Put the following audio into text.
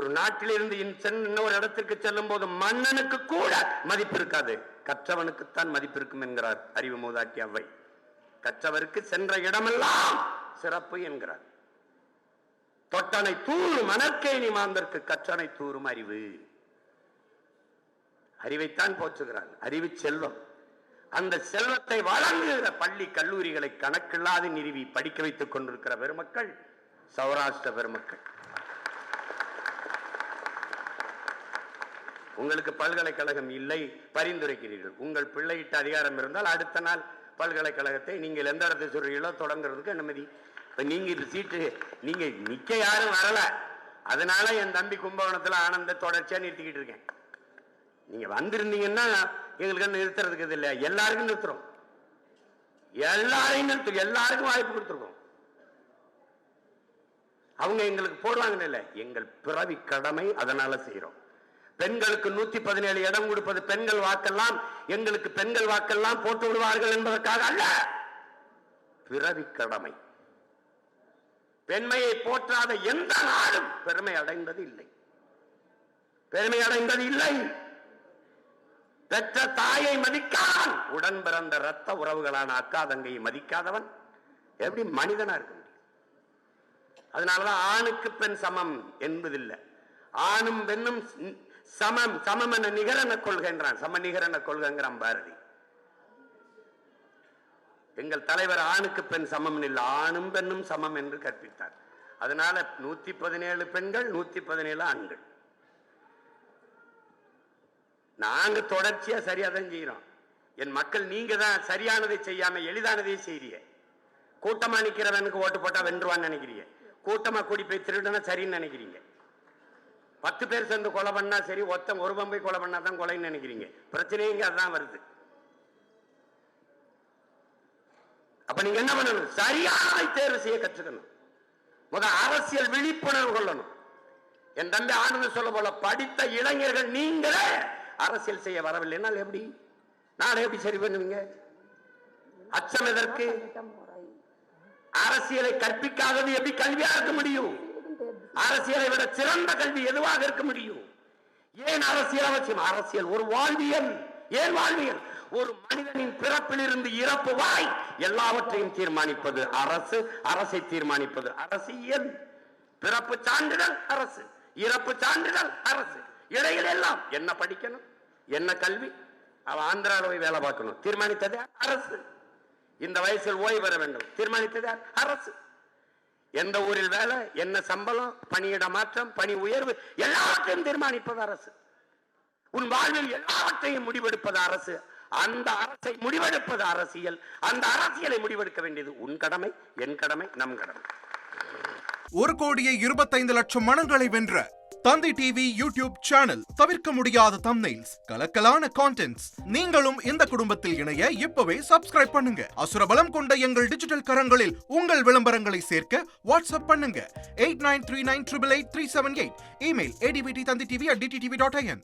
ஒரு நாட்டிலிருந்து இன்னொரு இடத்திற்கு செல்லும் போது மன்னனுக்கு கூட மதிப்பு இருக்காது, கற்றவனுக்குத்தான் மதிப்பு இருக்கும் என்கிறார் அறிவு மூதாட்டி அவ்வை. கற்றவருக்கு சென்ற இடமெல்லாம் சிறப்பு என்கிறார். தொட்டனை தூரும் மணற்கேணி மாந்தற்கு கற்றனை தூரும் அறிவு. அறிவைத்தான் போற்றுகிறார். அறிவு செல்வம். அந்த செல்வத்தை வழங்குகிற பள்ளி கல்லூரிகளை கணக்கில்லாது நிறுவி படிக்க வைத்துக் கொண்டிருக்கிற பெருமக்கள் சௌராஷ்டிர பெருமக்கள். உங்களுக்கு பல்கலைக்கழகம் இல்லை, பரிந்துரைக்கிறீர்கள். உங்கள் பிள்ளையிட்ட அதிகாரம் இருந்தால் அடுத்த நாள் பல்கலைக்கழகத்தை நீங்கள் எந்த இடத்தை சொல்றீங்களோ தொடங்குறதுக்கு அனுமதி. இப்ப நீங்க சீட்டு நீங்க நிக்க யாரும் வரல, அதனால என் தம்பி கும்பகோணத்துல ஆனந்த தொடர்ச்சியா நிறுத்திக்கிட்டு இருக்கேன். நீங்க வந்திருந்தீங்கன்னா எங்களுக்கு நிறுத்துறதுக்கு இது இல்லையா, எல்லாருக்கும் நிறுத்துறோம், எல்லாரையும் நிறுத்தும், எல்லாருக்கும் வாய்ப்பு கொடுத்துருக்கோம். அவங்க எங்களுக்கு போடுவாங்கன்னு இல்லை, எங்கள் பிறவி கடமை, அதனால செய்யறோம். பெண்களுக்கு 117 இடம் கொடுப்பது பெண்கள் வாக்கெல்லாம் எங்களுக்கு பெண்கள் வாக்கெல்லாம் போட்டு விடுவார்கள் என்பதற்காக அல்ல, பிறவி கடமை. பெண்மையை போற்றாத எந்த நாடும் பெருமை அடைந்தது இல்லை, பெருமை அடைந்தது இல்லை. பெற்ற தாயை மதிக்காதவன், உடன் பிறந்த ரத்த உறவுகளான அக்கா தங்கையை மதிக்காதவன் எப்படி மனிதனா இருக்க முடியும்? அதனாலதான் ஆணுக்கு பெண் சமம் என்பதில்லை, ஆணும் பெண்ணும் சமம். சமம் என நிகரென கொள்கின்றான், சம நிகரென கொள்கிறான் பாரதி. எங்கள் தலைவர் ஆணுக்கு பெண் சமம் இல்லை, ஆணும் பெண்ணும் சமம் என்று கற்பித்தார். அதனால 117 பெண்கள், 117 ஆண்கள். நாங்க தொடர்ச்சியா சரியாதான் செய்யறோம். என் மக்கள் நீங்க தான் சரியானதை செய்யாம எளிதானதை செய்றீங்க. கூட்டமா நிக்கிறவனுக்கு ஓட்டு போட்டா வென்றுவான்னு நினைக்கிறீங்க, கூட்டமா கூடி போய் திருடனா சரின்னு நினைக்கிறீங்க. 10 பேர் சேர்ந்து கொலை பண்ணா சரி, ஒருத்தன் ஒரு பம்பை கொலை பண்ணா தான் கொலைன்னு நினைக்கிறீங்க. பிரச்சனையே இங்க அதான் வருது. அப்ப நீங்க என்ன பண்ணணும்? சரியானதை தேர்வு செய்ய கற்றுக்கணும். முதல் அரசியல் விழிப்புணர்வு கொள்ளணும். என் தம்பி ஆனந்த் சொல்ல போல படித்த இளைஞர்கள் நீங்களே அரசியல் செய்ய வரவில்லைன்னா எப்படி நாளை எப்படி சரி பண்ணுவீங்க? அச்சம் எதற்கு? அரசியலை கற்பிக்காதது எப்படி கல்வியா இருக்க முடியும்? அரசியலை விட சிறந்த கல்வி எதுவாக இருக்க முடியும்? ஏன் அரசியல் அவசியம்? அரசியல் ஒரு வாழ்வியல். ஏன் வாழ்வியல்? ஒரு மனிதனின் பிறப்பிலிருந்து இறப்பு வாய் எல்லாவற்றையும் தீர்மானிப்பது அரசு, அரசை தீர்மானிப்பது அரசியல். பிறப்பு சான்றிதழ் அரசு, இறப்பு சான்றிதழ் அரசு, இடையில் எல்லாம் என்ன படிக்கணும், என்ன கல்வி, அவன் ஆந்திராவில் போய் வேலை பார்க்கணும், தீர்மானித்தது அரசு. இந்த வயசில் ஓய்வு பெற வேண்டும், தீர்மானித்தது அரசு. எந்த ஊரில் வேலை, என்ன சம்பளம், பணியிட மாற்றம், பணி உயர்வு, எல்லாவற்றையும் தீர்மானிப்பது அரசு. உன் வாழ்வில் எல்லாவற்றையும் முடிவெடுப்பது அரசு. அந்த அரசை முடிவெடுப்பது அரசியல். அந்த அரசியலை முடிவெடுக்க வேண்டியது உன் கடமை, என் கடமை, நம் கடமை. 1,25,00,000 மனங்களை வென்ற தந்தி டிவி யூடியூப் சேனல். தவிர்க்க முடியாத தம்ப்நெயில்ஸ், கலக்கலான கான்டென்ட்ஸ். நீங்களும் இந்த குடும்பத்தில் இணைய இப்பவே சப்ஸ்கிரைப் பண்ணுங்க. அசுரபலம் கொண்ட எங்கள் டிஜிட்டல் கரங்களில் உங்கள் விளம்பரங்களை சேர்க்க வாட்ஸ்அப் பண்ணுங்க. 8939888378. Email advttanditv@dttv.in.